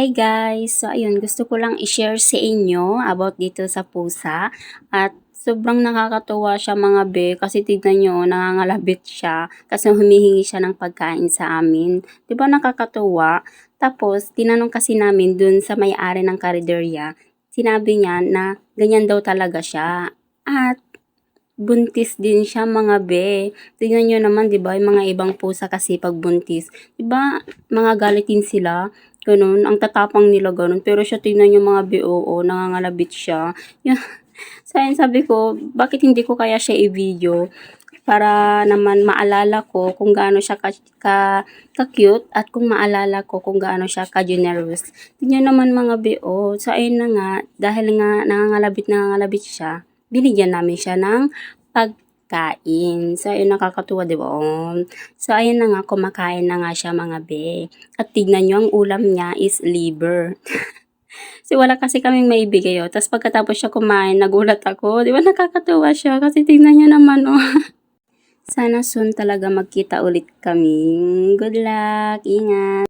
Hi guys! So ayun, gusto ko lang i-share sa inyo about dito sa pusa. At sobrang nakakatuwa siya mga be, kasi tignan nyo, nangangalabit siya kasi humihingi siya ng pagkain sa amin. Diba nakakatuwa? Tapos, tinanong kasi namin dun sa may-ari ng karinderya, sinabi niya na ganyan daw talaga siya. At buntis din siya mga be. Tingnan nyo naman, di ba, yung mga ibang pusa kasi pag buntis, di ba, mga galitin sila, ganun, ang tatapang nila ganun. Pero siya, tingnan nyo mga be, oo, nangangalabit siya. Yan. Sabi ko, bakit hindi ko kaya siya i-video? Para naman maalala ko kung gaano siya ka-cute at kung maalala ko kung gaano siya ka-generous. Tingnan naman mga be, oh. So, ayun na nga, dahil nga nangangalabit siya, binigyan namin siya ng pagkain. So, ayun, nakakatuwa, di ba? So, ayun na nga, kumakain na nga siya mga be. At tignan nyo, ang ulam niya is liver. Kasi wala kasi kaming maibigay, oh. Tapos pagkatapos siya kumain, nagulat ako. Di ba nakakatuwa siya? Kasi tignan nyo naman, oh. Sana soon talaga magkita ulit kami. Good luck, ingat.